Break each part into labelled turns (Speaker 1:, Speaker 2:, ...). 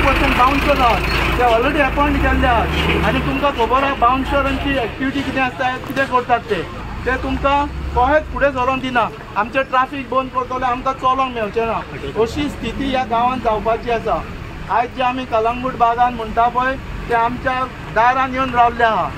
Speaker 1: Person bouncer आहात ते already appoint केल्ले आहात आनी तुमकां खबर आहा बाउन्सरांची एक्टिविटी कितें आसता कितें करतात ते तुमकां कोणेच फुडें सरोन दिना. आमचें ट्राफीक बंद करतले आमकां चलोंक मेळचें ना. अशी स्थिती ह्या गांवांत जावपाची आसा. आयज जे आमी कलंगूट बागान म्हणटा पळय ते आमच्या दारान येवन रावल्ले आहा.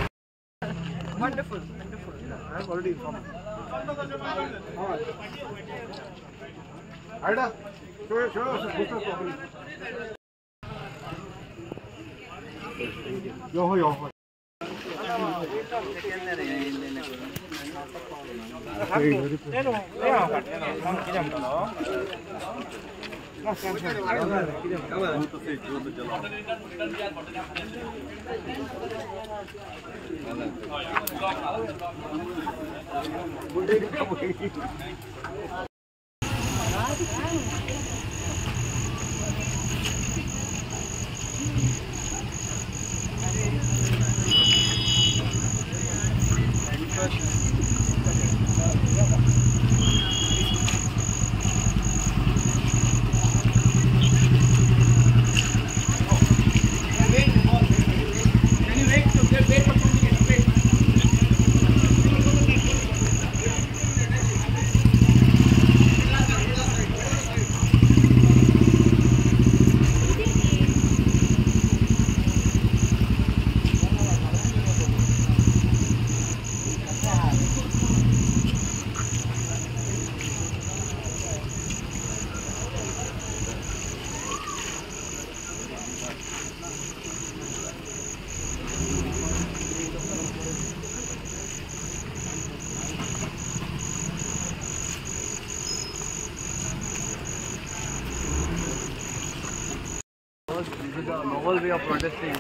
Speaker 2: नॉवल वे ऑफ प्रोटेस्टिंग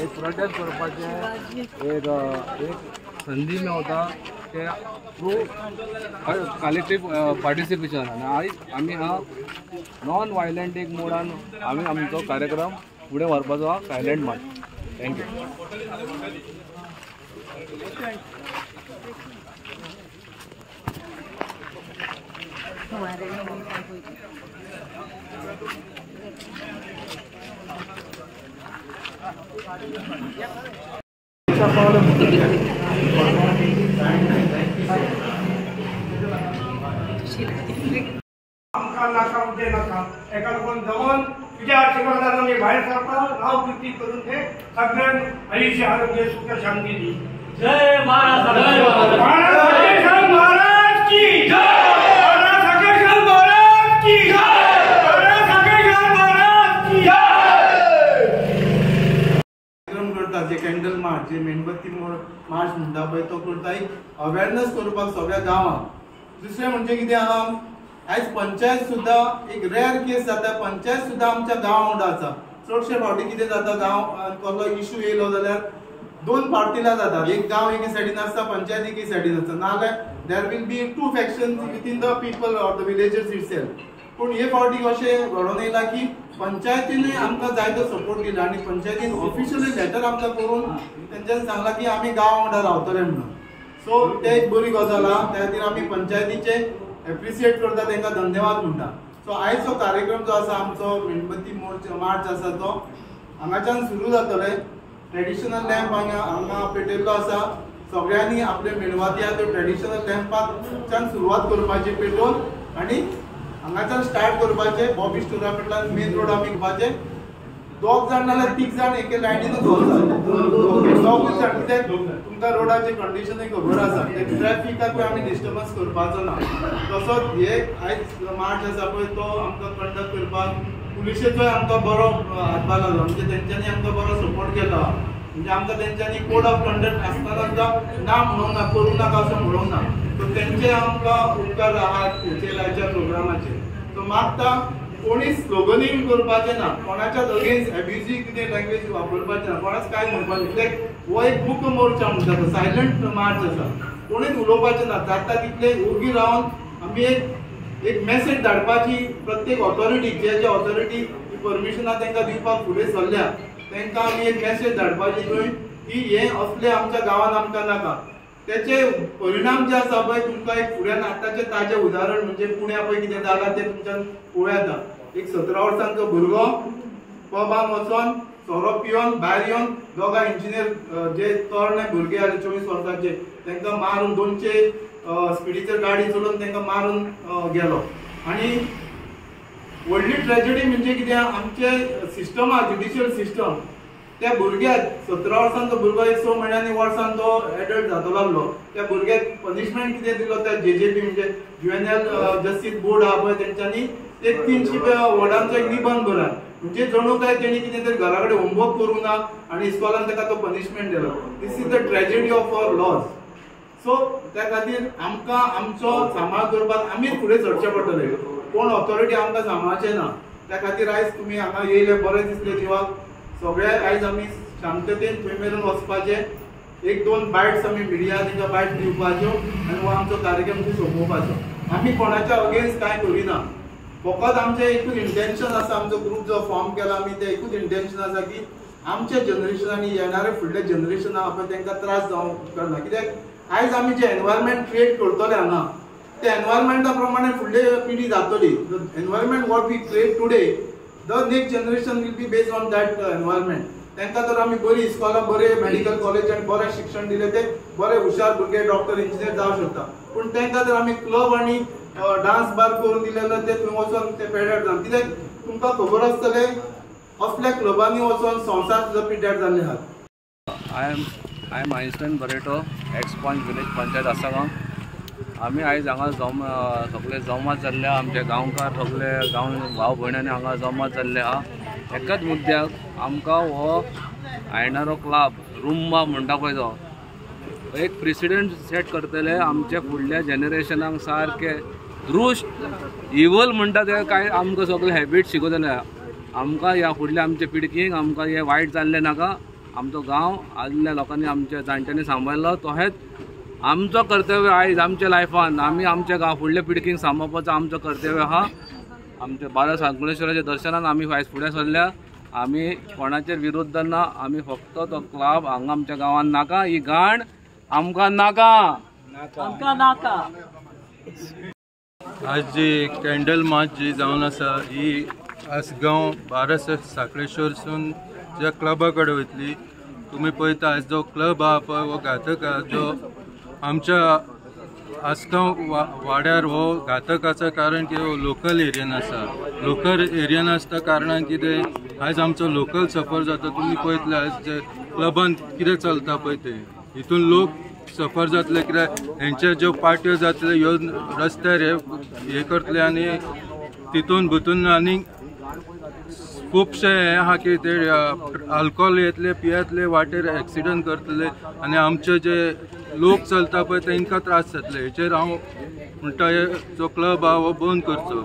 Speaker 2: एक प्रोटेस्ट करपाचें एक संधी मेळटा ते थ्रू कलेक्टीव पार्टिसिपेशन आनी आयज आमी हा नॉन वायलंट एक मोडान आमी आमचो कार्यक्रम फुडें व्हरपाचो हा सायलंट मार्च. थँक्यू.
Speaker 1: आमकां नाका उदे नाका एका लागून जमोन तुज्या आशिर्वादान आमी भायर सरता नांव कृती करून ते सगळ्यांक आयुष्य आरोग्य सुख शांती दी. जय महाराज. महाराज की जय. जे कॅन्डल मार्च जे मेणबत्ती मार्च म्हणटा पळय तो करता एक अवेअरनेस करपाक सगळ्या गांवांत. दुसरें म्हणजे कितें आहा आयज पंचायत सुद्दां एक रेअर केस जाता. पंचायत सुद्दां आमच्या गांवा वांगडा आसा. चडशे फावटी कितें जाता गांव कसलो इश्यू येयलो जाल्यार दोन पार्टीला जातात. एक गांव एके सायडीन आसता पंचायत एके सायडीन आसता नाजाल्यार there will be two factions within the people or the villagers itself. पूण हे फावटी अशें घडोवन येयला की पंचायतीनूय आमकां जाय तो सपोर्ट दिला आनी पंचायतीन ऑफिशियली लेटर आमकां करून तेंच्यांनी सांगला की आमी गांवा वांगडा रावतले म्हणून. सो ते एक बरी गजाल आहा. त्या खातीर आमी पंचायतीचे एप्रिसिएट करता तांकां धन्यवाद म्हणटा. सो आयचो कार्यक्रम जो आसा आमचो मेणबत्ती मार्च आसा तो हांगाच्यान सुरू जातले. ट्रेडिशनल लॅम्प हांगा पेटयल्लो आसा. सगळ्यांनी आपले मेणवाती आहा त्यो ट्रेडिशनल लॅम्पाच्यान सुरवात करपाची पेटोवन आनी हांगाच्यान स्टार्ट करपाचे. बॉबी स्टोरा पेटल्यान मेन रोड आमी घेवपाचे. दोग जाण नाल्यार तीग जाण एके लायनीनूच दोगूच जाण कित्याक तुमकां रोडाचे कंडिशनूय खबर आसा. ट्रॅफिकाकूय आमी डिस्टर्बन्स करपाचो ना. तसोच हे आयज मार्च आसा पळय तो आमकां कंडक्ट करपाक पुलिशेचोय आमकां बरो हातभार लागलो. म्हणजे तेंच्यांनी आमकां बरो सपोर्ट केलो. म्हणजे आमकां तेंच्यांनी कोड ऑफ कंडक्ट आसतना ना म्हणूंक ना करूं नाका असं म्हणूंक ना. सो तेंचे आमकां उपकार आहात हेच्या प्रोग्रामाचे. सो मागता कोणी स्लोगनींग करपाचें ना. कोणाच्याच अगेन्स्ट एब्युजीव कितें लँग्वेज वापरपाचें ना. कोणाच काय म्हणपाचें कित्याक हो एक मूक मोर्चा म्हणटा तो सायलंट मार्च आसा. कोणीच उलोवपाचें ना. जाता तितले ओगी रावन आमी एक मेसेज धाडपाची प्रत्येक ऑथॉरिटी जे ऑथॉरिटी परमिशनां तांकां दिवपाक फुडें सरल्या तांकां आमी एक मेसेज धाडपाची थंय की हे असले आमच्या गांवांत आमकां नाका. त्याचे परिणाम जे आसा पळय तुमकां एक फुड्यान आतांचे ताजें उदाहरण म्हणजे पुण्या पळय कितें जालां तें तुमच्यान पळोवं येता. एक 17 वर्सांचो भुरगो पबान वचोन सोरो पिवन भायर येवन दोगा इंजिनियर जे तरणे भुरगे आले 24 वर्सांचे तांकां मारून 200 स्पिडीचेर गाडी चलोवन तांकां मारून गेलो. आनी व्हडली ट्रेजेडी म्हणजे कितें आमचे सिस्टम आहा ज्युडिशियल सिस्टम त्या भुरग्याक 17 वर्सांचो भुरगो 6 म्हयन्यांनी वर्सान तो एडल्ट जातो लागलो. त्या भुरग्याक पनिशमेंट कितें दिलो त्या JJB म्हणजे ज्युएनएल जस्टीस बोर्ड आहा पळय तेंच्यांनी एक 300 वर्डांचो एक निबंध बरयला. म्हणजे जणू काय तेणी कितें तरी घरा कडेन होमवर्क करूं ना आनी इस्कॉलान ताका तो पनिशमेंट दिलो. This is the tragedy of our laws. So त्या खातीर आमकां आमचो सांबाळ करपाक आमीच फुडें सरचें पडटलें. कोण ऑथॉरिटी आमकां सांबाळचें ना. त्या खातीर आयज तुमी हांगा येयले बरें दिसलें जिवाक. सगळे आयज आमी शांततेन थंय मेरेन वचपाचे. 1-2 बायट्स आमी मिडिया तांकां बायट दिवपाच्यो आनी हो आमचो कार्यक्रम थंय सोंपोवपाचो. आमी कोणाच्या अगेन्स्ट कांय करिना. फकत आमचें एकूच इंटेन्शन आसा. आमचो ग्रूप जो फॉर्म केला आमी ते एकूच इंटेन्शन आसा की आमच्या जनरेशनांनी येणारे फुडले जनरेशन आहा पळय तांकां त्रास जावंक उपकारना. कित्याक आयज आमी जे एनवायरमेंट क्रिएट करतले हांगा त्या एनवायरमेंटा प्रमाणे फुडली पिढी जातली. Environment what we create today the next generation will be based on that environment. तांकां तर आमी बरी इस्कॉलां बरे मेडिकल कॉलेज आनी बरें शिक्षण दिलें ते बरे हुशार भुरगे डॉक्टर इंजिनियर जावंक शकता. पूण तांकां तर आमी क्लब आनी डान्स बार करून दिलेलो ते थंय वचोन ते पेड्यार जावन कित्याक तुमकां खबर आसतलें असल्या क्लबांनी वचोन संवसार सुद्दां पिड्यार जाल्ले आहात.
Speaker 2: आय एम आइन्स्टाइन बरेटो एक्स-पॉइंट विलेज पंचायत आसागांव. आमी आयज हांगा सगळे जमात जाल्ले आहा. आमचे गांवकार सगळे गांव भाव भयणांनी हांगा जमात जाल्ले आहा एकाच मुद्द्याक. आमकां हो आयनारो क्लब रुम्बा म्हणटा पळय तो एक प्रेसिडेंट सेट करतले आमच्या फुडल्या जनरेशनाक. सारके दृश्ट इवल म्हणटा ते काय आमकां सगळे हॅबिट शिकयतले. आमकां ह्या फुडल्या आमच्या पिडकीक आमकां हे वायट जाल्लें नाका. आमचो गांव आदल्या लोकांनी आमच्या जाणट्यांनी सांबाळ्ळो तोहेच आमचो कर्तव्य आयज आमच्या लायफान आमी आमच्या गांव फुडल्या पिडकीक सांबाळपाचो आमचो कर्तव्य आहा. आमच्या बाला सांकुळेश्वराच्या दर्शनान आमी आयज फुडें सरल्या. आमी कोणाचेर विरोध ना. आमी फक्त तो क्लब हांगा आमच्या गांवांत नाका. ही गाण आमकां नाका.
Speaker 3: आज जी कॅन्डल मार्च जी जावन आसा ही आसगांव बारस साखळेश्वरसून ज्या क्लबा कडेन वयतली. तुमी पळयता आयज जो क्लब आहा पळय हो घातक आहा. जो आमच्या आसगांव वाड्यार हो घातक आसा कारण की हो लोकल एरियन आसा. लोकल एरियन आसता कारणान कितें आयज आमचो लोकल सफर जाता. तुमी पळयतले आयज जे क्लबान कितें चलता पळय ते हितून लोक सफर जातले. कित्याक हेंचे ज्यो पार्ट्यो जातले ह्यो रस्त्यार हे करतले आनी तितून भितून आनी खुबशे हे आहा की ते अल्कोहोल येतले पियेतले वाटेर एक्सिडंट करतले आनी आमचे जे लोक चलता पळय तांकां त्रास जातले. हेचेर हांव म्हणटा जो क्लब आहा हो बंद करचो.